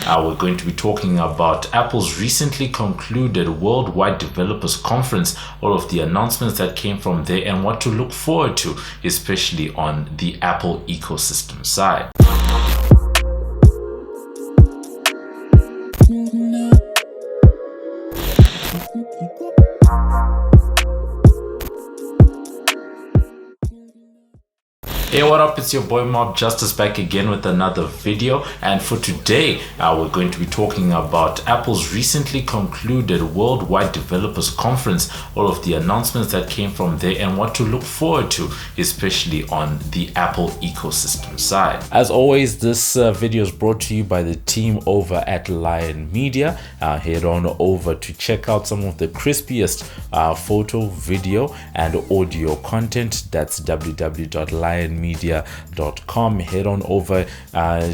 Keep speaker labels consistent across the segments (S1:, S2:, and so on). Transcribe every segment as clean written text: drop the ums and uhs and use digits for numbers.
S1: we're going to be talking about Apple's recently concluded Worldwide Developers Conference, all of the announcements that came from there and what to look forward to, especially on the Apple ecosystem side. Hey, what up? It's your boy MobbJustice back again with another video, and for today we're going to be talking about Apple's recently concluded Worldwide Developers Conference, all of the announcements that came from there and what to look forward to, especially on the Apple ecosystem side. As always, this video is brought to you by the team over at Lion Media. Head on over to check out some of the crispiest photo, video and audio content. That's www.lionmedia.com. Head on over,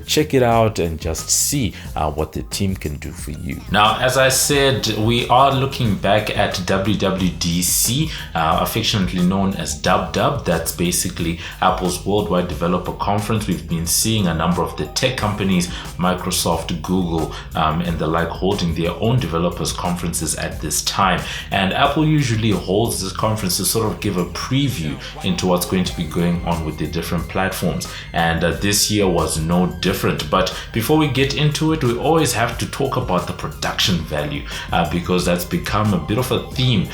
S1: check it out and just see what the team can do for you. Now, as I said, we are looking back at WWDC, affectionately known as WW. That's basically Apple's Worldwide Developer Conference. We've been seeing a number of the tech companies, Microsoft, Google, and the like, holding their own developers conferences at this time. And Apple usually holds this conference to sort of give a preview into what's going to be going on with the different platforms, and this year was no different. But before we get into it, we always have to talk about the production value, because that's become a bit of a theme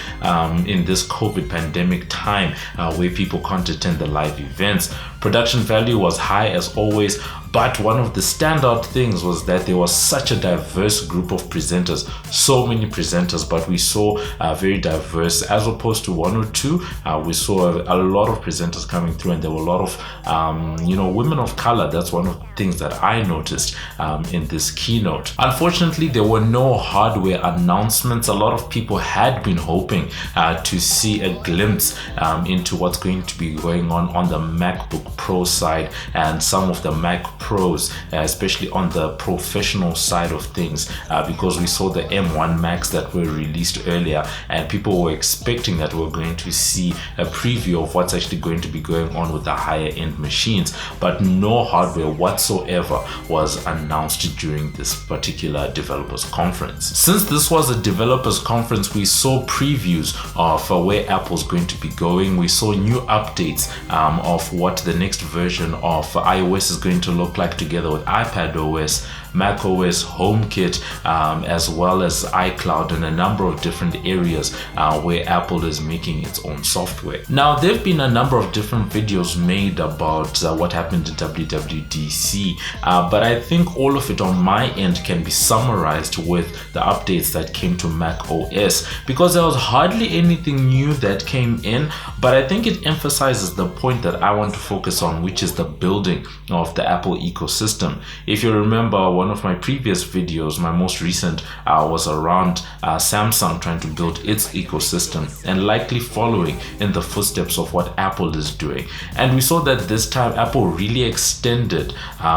S1: in this COVID pandemic time, where people can't attend the live events. Production value was high as always, but one of the standout things was that there was such a diverse group of presenters, so many presenters, but we saw very diverse, as opposed to one or two. We saw a lot of presenters coming through, and there were a lot of women of color. That's one of the things that I noticed in this keynote. Unfortunately, there were no hardware announcements. A lot of people had been hoping to see a glimpse into what's going to be going on the MacBook Pro side and some of the Mac Pros, especially on the professional side of things, because we saw the M1 Macs that were released earlier, and people were expecting that we're going to see a preview of what's actually going to be going on with the higher end machines, but no hardware whatsoever was announced during this particular developers conference. Since this was a developers conference, we saw previews of where Apple's going to be going. We saw new updates of what the next version of iOS is going to look like, together with iPadOS, macOS, HomeKit, as well as iCloud, and a number of different areas where Apple is making its own software. Now, there have been a number of different videos made about what happened at WWDC, but I think all of it on my end can be summarized with the updates that came to macOS, because there was hardly anything new that came in, but I think it emphasizes the point that I want to focus on, which is the building of the Apple ecosystem. If you remember, one of my previous videos, my most recent, was around Samsung trying to build its ecosystem and likely following in the footsteps of what Apple is doing. And we saw that this time Apple really extended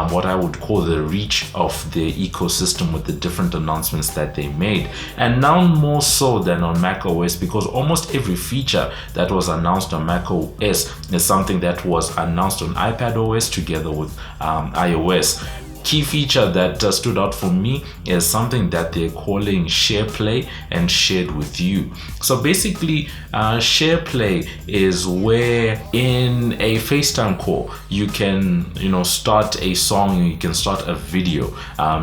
S1: what I would call the reach of the ecosystem with the different announcements that they made, and now more so than on macOS, because almost every feature that was announced on macOS is something that was announced on iPadOS together with iOS. Key feature that stood out for me is something that they're calling Share Play and Shared With You. So basically, Share Play is where in a FaceTime call you can start a song, you can start a video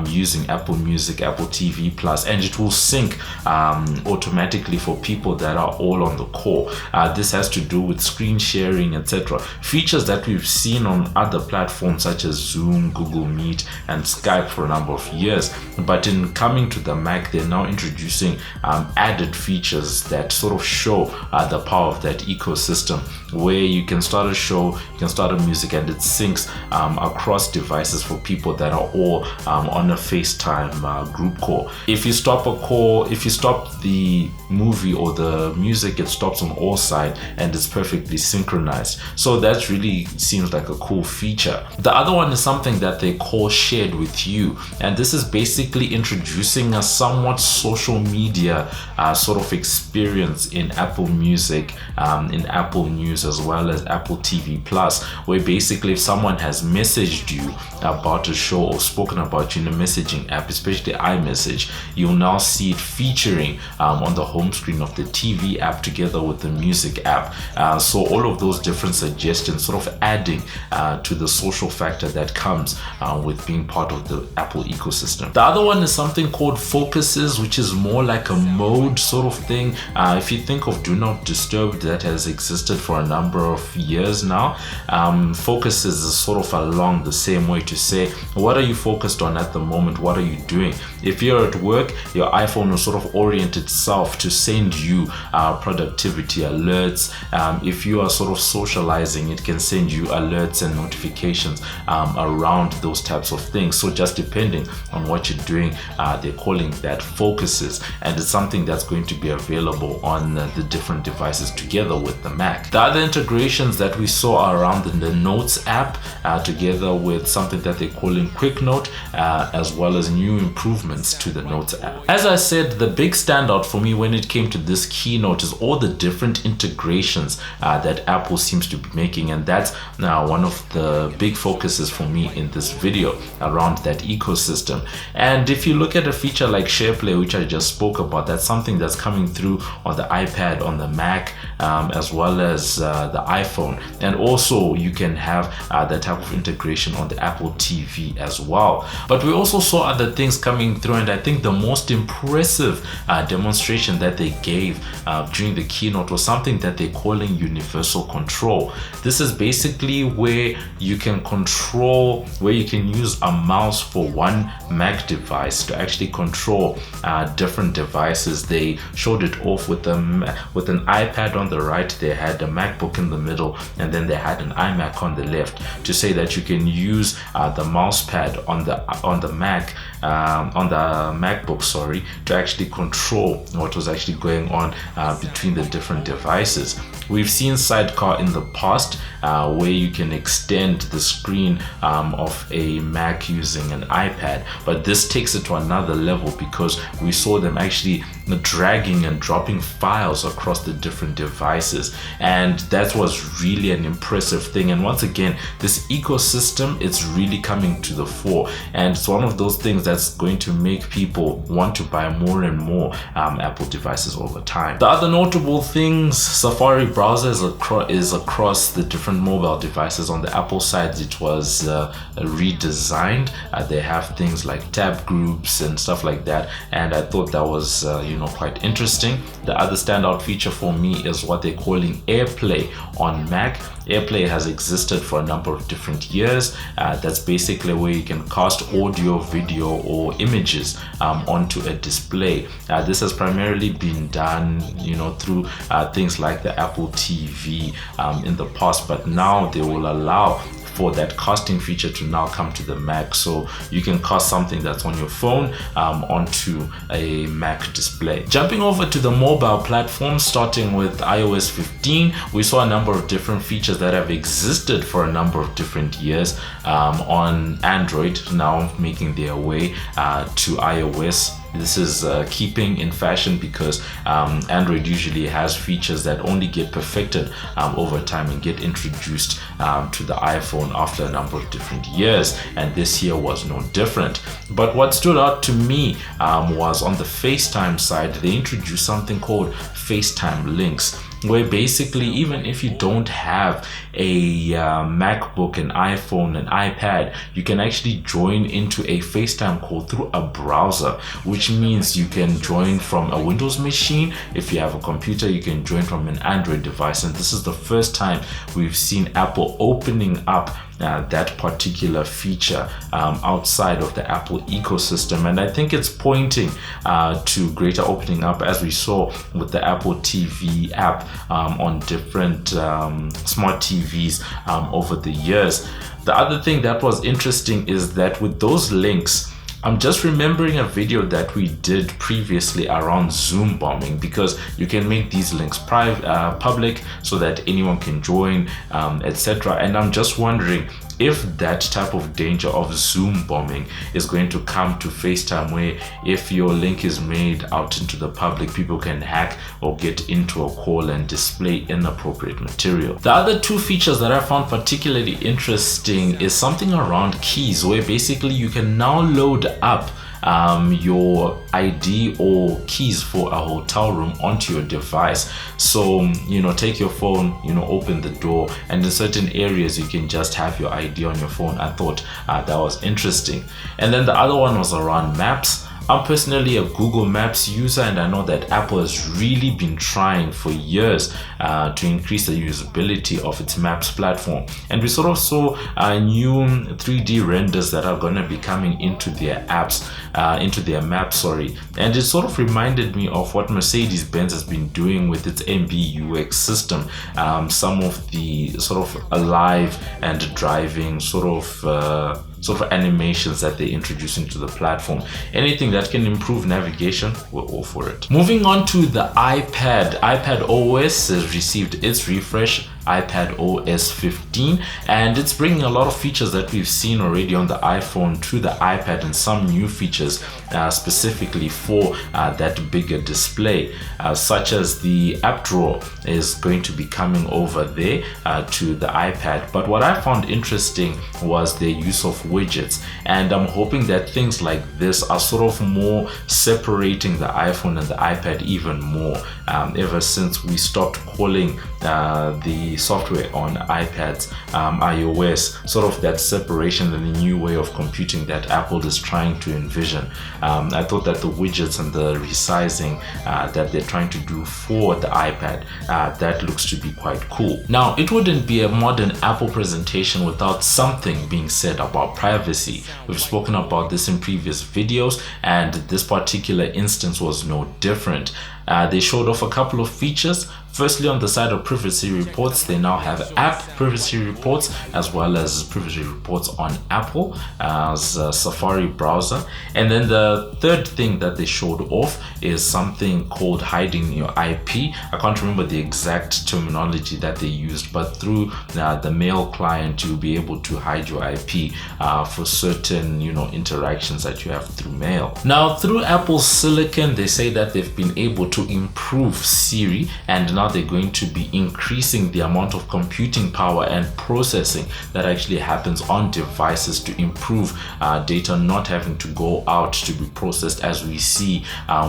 S1: using Apple Music, Apple TV Plus, and it will sync automatically for people that are all on the call. This has to do with screen sharing, etc. Features that we've seen on other platforms such as Zoom, Google Meet, and Skype for a number of years, but in coming to the Mac, they're now introducing added features that sort of show the power of that ecosystem, where you can start a show, you can start a music, and it syncs across devices for people that are all on a FaceTime group call. If you stop a call, if you stop the movie or the music, it stops on all sides and it's perfectly synchronized. So that really seems like a cool feature. The other one is something that they call shared with you. And this is basically introducing a somewhat social media sort of experience in Apple Music, in Apple News, as well as Apple TV Plus, where basically if someone has messaged you about a show or spoken about you in a messaging app, especially iMessage, you'll now see it featuring on the home screen of the TV app together with the music app. So all of those different suggestions sort of adding to the social factor that comes with being part of the Apple ecosystem. The other one is something called Focuses, which is more like a mode sort of thing. If you think of Do Not Disturb, that has existed for a number of years now. Focuses is sort of along the same way to say, what are you focused on at the moment? What are you doing? If you're at work, your iPhone will sort of orient itself to send you productivity alerts. If you are sort of socializing, it can send you alerts and notifications around those types of things. So just depending on what you're doing, they're calling that Focuses, and it's something that's going to be available on the different devices together with the Mac. The other integrations that we saw are around in the Notes app, together with something that they're calling Quick Note, as well as new improvements to the Notes app. As I said, the big standout for me when it came to this keynote is all the different integrations that Apple seems to be making, and that's now one of the big focuses for me in this video around that ecosystem. And if you look at a feature like SharePlay, which I just spoke about, that's something that's coming through on the iPad, on the Mac, as well as the iPhone, and also you can have that type of integration on the Apple TV as well. But we also saw other things coming through, and I think the most impressive demonstration that they gave during the keynote was something that they're calling universal control. This is basically where you can control, where you can use a mouse for one Mac device to actually control different devices. They showed it off with an iPad on the right, they had a MacBook in the middle, and then they had an iMac on the left, to say that you can use the mouse pad on the Mac, on the MacBook, to actually control what was actually going on between the different devices. We've seen Sidecar in the past, where you can extend the screen of a Mac using an iPad, but this takes it to another level because we saw them actually dragging and dropping files across the different devices, and that was really an impressive thing. And once again, this ecosystem, it's really coming to the fore, and it's one of those things that's going to make people want to buy more and more Apple devices over time. The other notable things, Safari browser is across the different mobile devices. On the Apple side, it was redesigned. They have things like tab groups and stuff like that, and I thought that was quite interesting. The other standout feature for me is what they're calling AirPlay on Mac. AirPlay has existed for a number of different years. That's basically where you can cast audio, video, or images onto a display. This has primarily been done, through things like the Apple TV in the past, but now they will allow for that casting feature to now come to the Mac, so you can cast something that's on your phone onto a Mac display. Jumping over to the mobile platform, starting with iOS 15, we saw a number of different features that have existed for a number of different years on Android, now making their way to iOS. This is keeping in fashion because Android usually has features that only get perfected over time and get introduced to the iPhone after a number of different years, and this year was no different. But what stood out to me was on the FaceTime side, they introduced something called FaceTime links, where basically even if you don't have a MacBook, an iPhone, an iPad, you can actually join into a FaceTime call through a browser, which means you can join from a Windows machine. If you have a computer, you can join from an Android device, and this is the first time we've seen Apple opening up that particular feature outside of the Apple ecosystem, and I think it's pointing to greater opening up, as we saw with the Apple TV app on different smart TVs over the years. The other thing that was interesting is that with those links, I'm just remembering a video that we did previously around Zoom bombing, because you can make these links public so that anyone can join, etc. And I'm just wondering if that type of danger of Zoom bombing is going to come to FaceTime, where if your link is made out into the public, people can hack or get into a call and display inappropriate material. The other two features that I found particularly interesting is something around keys, where basically you can now load up your ID or keys for a hotel room onto your device. So, take your phone, open the door, and in certain areas you can just have your ID on your phone. I thought that was interesting. And then the other one was around maps. I'm personally a Google Maps user, and I know that Apple has really been trying for years to increase the usability of its Maps platform. And we sort of saw new 3D renders that are going to be coming into their apps, into their maps, And it sort of reminded me of what Mercedes-Benz has been doing with its MBUX system. Some of the sort of alive and driving sort of animations that they introduce into the platform. Anything that can improve navigation, we're all for it. Moving on to the iPad. iPad OS has received its refresh, iPad OS 15, and it's bringing a lot of features that we've seen already on the iPhone to the iPad, and some new features specifically for that bigger display, such as the app drawer is going to be coming over there to the iPad. But what I found interesting was the use of widgets, and I'm hoping that things like this are sort of more separating the iPhone and the iPad even more, ever since we stopped calling the software on iPads iOS, sort of that separation and the new way of computing that Apple is trying to envision. I thought that the widgets and the resizing that they're trying to do for the iPad, that looks to be quite cool. Now, it wouldn't be a modern Apple presentation without something being said about privacy. We've spoken about this in previous videos, and this particular instance was no different. They showed off a couple of features. Firstly, on the side of privacy reports, they now have app privacy reports as well as privacy reports on Apple's Safari browser. And then the third thing that they showed off is something called hiding your IP. I can't remember the exact terminology that they used, but through the mail client, you'll be able to hide your IP for certain interactions that you have through mail. Now, through Apple's silicon, they say that they've been able to improve Siri, and now they're going to be increasing the amount of computing power and processing that actually happens on devices to improve data not having to go out to be processed, as we see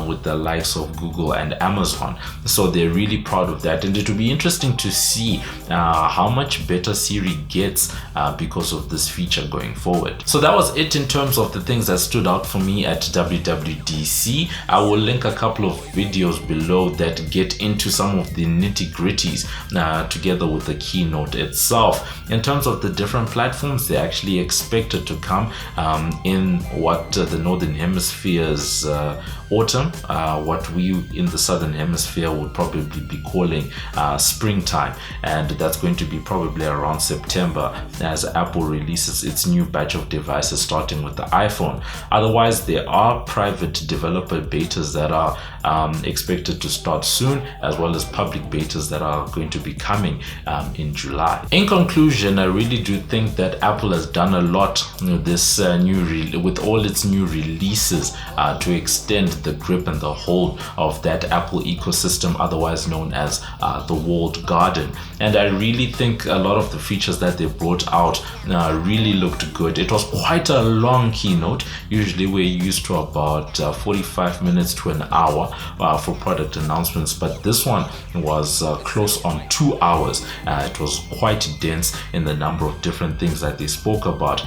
S1: with the likes of Google and Amazon. So they're really proud of that, and it will be interesting to see how much better Siri gets because of this feature going forward. So that was it in terms of the things that stood out for me at WWDC. I will link a couple of videos below that get into some of the nitty-gritties together with the keynote itself. In terms of the different platforms, they're actually expected to come in what the Northern Hemisphere's autumn, what we in the Southern Hemisphere would probably be calling springtime, and that's going to be probably around September as Apple releases its new batch of devices, starting with the iPhone. Otherwise, there are private developer betas that are expected to start soon, as well as public betas that are going to be coming in July. In conclusion, I really do think that Apple has done a lot with all its new releases to extend the grip and the hold of that Apple ecosystem, otherwise known as the walled garden. And I really think a lot of the features that they brought out really looked good. It was quite a long keynote. Usually we're used to about 45 minutes to an hour for product announcements, but this one was close on 2 hours. It was quite dense in the number of different things that they spoke about,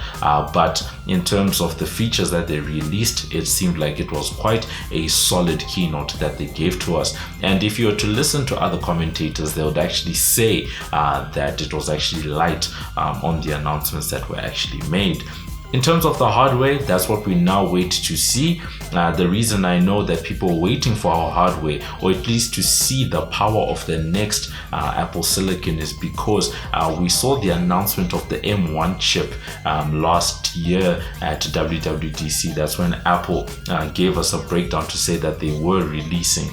S1: but in terms of the features that they released, it seemed like it was quite a solid keynote that they gave to us. And if you were to listen to other commentators, they would actually say that it was actually light on the announcements that were actually made. In terms of the hardware, that's what we now wait to see. The reason I know that people are waiting for our hardware, or at least to see the power of the next Apple Silicon, is because we saw the announcement of the M1 chip last year at WWDC. That's when Apple gave us a breakdown to say that they were releasing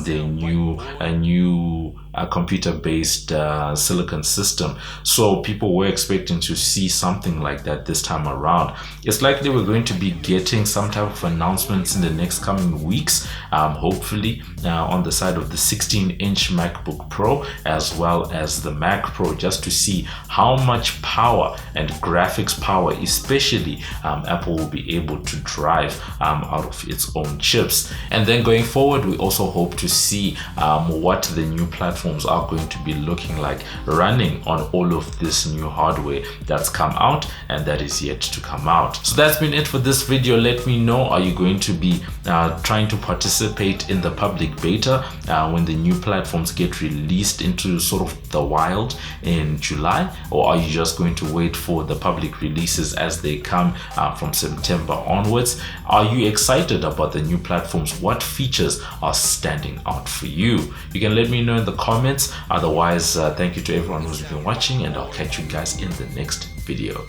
S1: their new computer-based silicon system. So people were expecting to see something like that this time around. It's likely we're going to be getting some type of announcements in the next coming weeks, hopefully on the side of the 16-inch MacBook Pro as well as the Mac Pro, just to see how much power and graphics power especially Apple will be able to drive out of its own chips. And then going forward, we also hope to see what the new platforms are going to be looking like running on all of this new hardware that's come out and that is yet to come out. So that's been it for this video. Let me know, are you going to be trying to participate in the public beta when the new platforms get released into sort of the wild in July, or are you just going to wait for the public releases as they come from September onwards? Are you excited about the new platforms? What features are standing out for you? You can let me know in the comments. Otherwise, thank you to everyone who's been watching, and I'll catch you guys in the next video.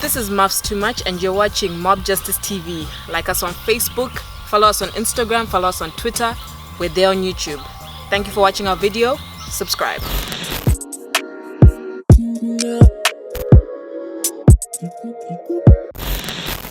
S2: This is Muffs Too Much, and you're watching MobbJustice TV. Like us on Facebook, follow us on Instagram, follow us on Twitter. We're there on YouTube. Thank you for watching our video. Subscribe.